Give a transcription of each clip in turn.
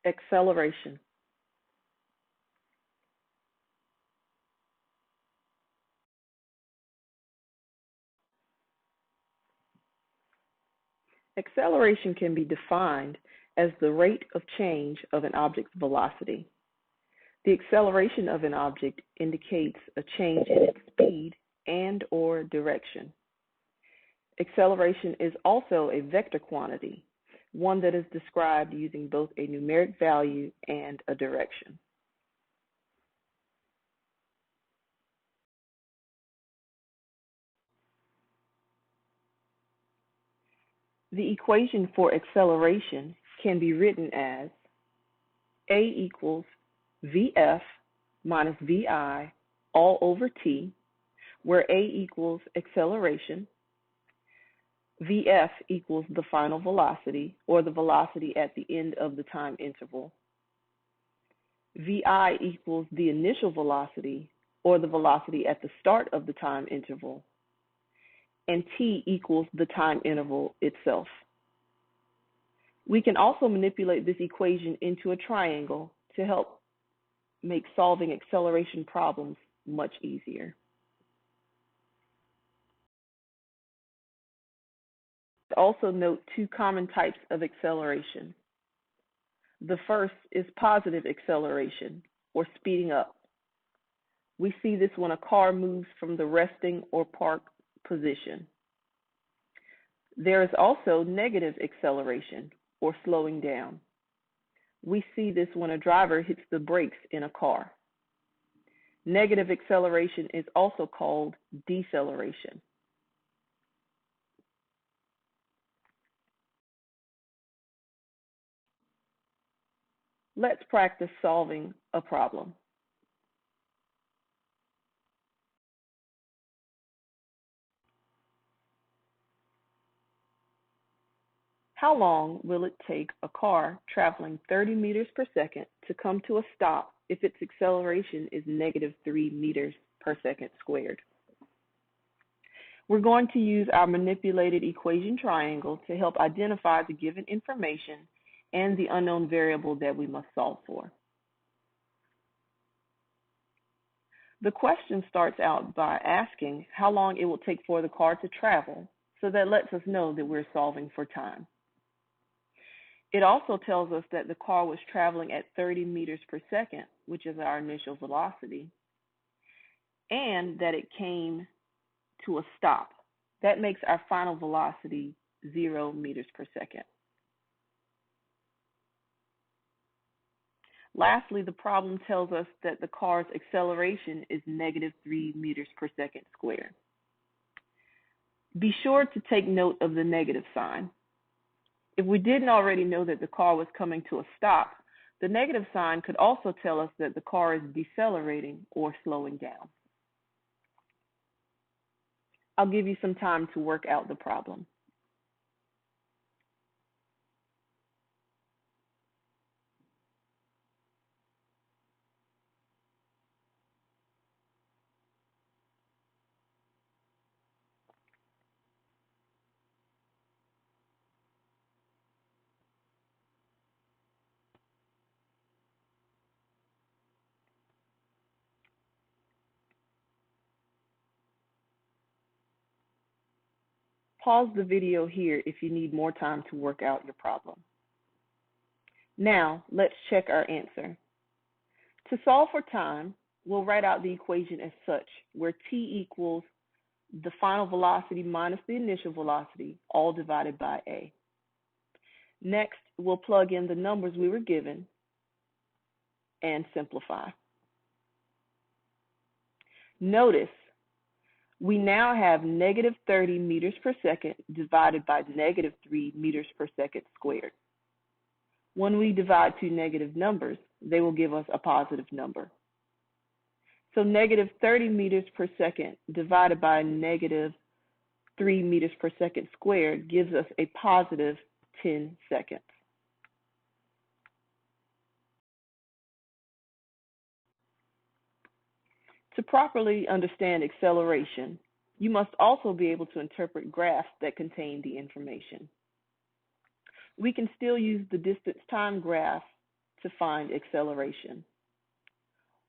Acceleration. Acceleration can be defined as the rate of change of an object's velocity. The acceleration of an object indicates a change in its speed and/or direction. Acceleration is also a vector quantity, one that is described using both a numeric value and a direction. The equation for acceleration can be written as A equals VF minus VI all over T, where A equals acceleration, VF equals the final velocity, or the velocity at the end of the time interval, VI equals the initial velocity, or the velocity at the start of the time interval, and T equals the time interval itself. We can also manipulate this equation into a triangle to help make solving acceleration problems much easier. Also note two common types of acceleration. The first is positive acceleration, or speeding up. We see this when a car moves from the resting or park position. There is also negative acceleration, or slowing down. We see this when a driver hits the brakes in a car. Negative acceleration is also called deceleration. Let's practice solving a problem. How long will it take a car traveling 30 meters per second to come to a stop if its acceleration is -3 meters per second squared? We're going to use our manipulated equation triangle to help identify the given information and the unknown variable that we must solve for. The question starts out by asking how long it will take for the car to travel, so that lets us know that we're solving for time. It also tells us that the car was traveling at 30 meters per second, which is our initial velocity, and that it came to a stop. That makes our final velocity 0 meters per second. Lastly, the problem tells us that the car's acceleration is -3 meters per second squared. Be sure to take note of the negative sign. If we didn't already know that the car was coming to a stop, the negative sign could also tell us that the car is decelerating or slowing down. I'll give you some time to work out the problem. Pause the video here if you need more time to work out your problem. Now, let's check our answer. To solve for time, we'll write out the equation as such, where T equals the final velocity minus the initial velocity, all divided by A. Next, we'll plug in the numbers we were given and simplify. Notice we now have -30 meters per second divided by -3 meters per second squared. When we divide two negative numbers, they will give us a positive number. So -30 meters per second divided by -3 meters per second squared gives us a positive 10 seconds. To properly understand acceleration, you must also be able to interpret graphs that contain the information. We can still use the distance time graph to find acceleration.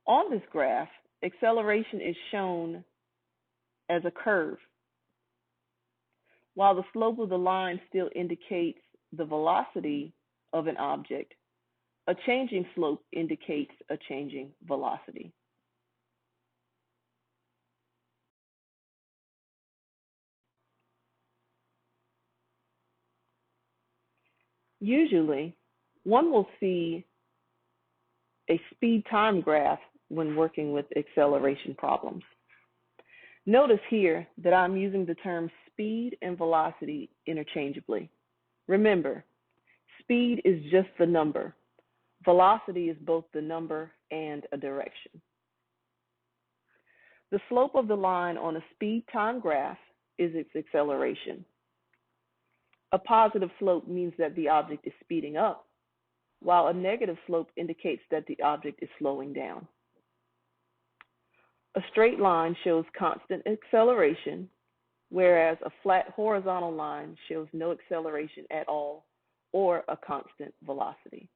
On this graph, acceleration is shown as a curve. While the slope of the line still indicates the velocity of an object, a changing slope indicates a changing velocity. Usually, one will see a speed time graph when working with acceleration problems. Notice here that I'm using the terms speed and velocity interchangeably. Remember, speed is just the number. Velocity is both the number and a direction. The slope of the line on a speed time graph is its acceleration. A positive slope means that the object is speeding up, while a negative slope indicates that the object is slowing down. A straight line shows constant acceleration, whereas a flat horizontal line shows no acceleration at all or a constant velocity.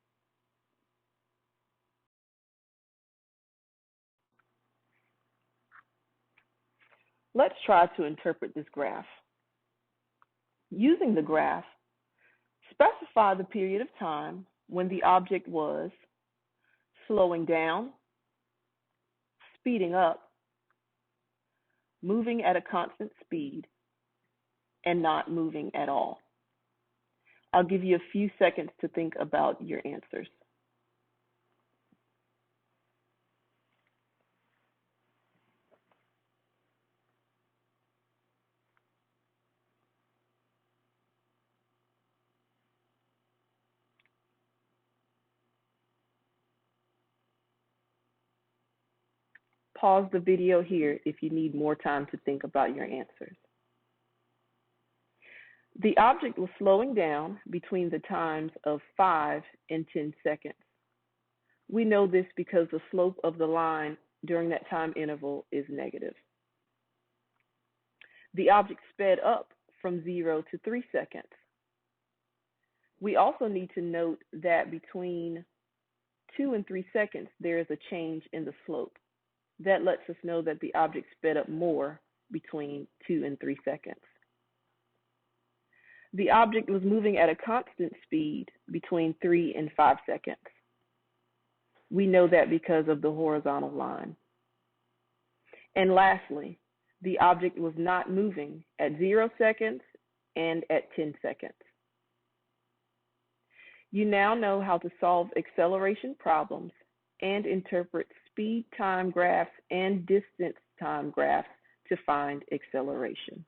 Let's try to interpret this graph. Using the graph, specify the period of time when the object was slowing down, speeding up, moving at a constant speed, and not moving at all. I'll give you a few seconds to think about your answers. Pause the video here if you need more time to think about your answers. The object was slowing down between the times of 5 and 10 seconds. We know this because the slope of the line during that time interval is negative. The object sped up from 0 to 3 seconds. We also need to note that between 2 and 3 seconds, there is a change in the slope. That lets us know that the object sped up more between 2 and 3 seconds. The object was moving at a constant speed between 3 and 5 seconds. We know that because of the horizontal line. And lastly, the object was not moving at 0 seconds and at 10 seconds. You now know how to solve acceleration problems and interpret speed time graphs and distance time graphs to find acceleration.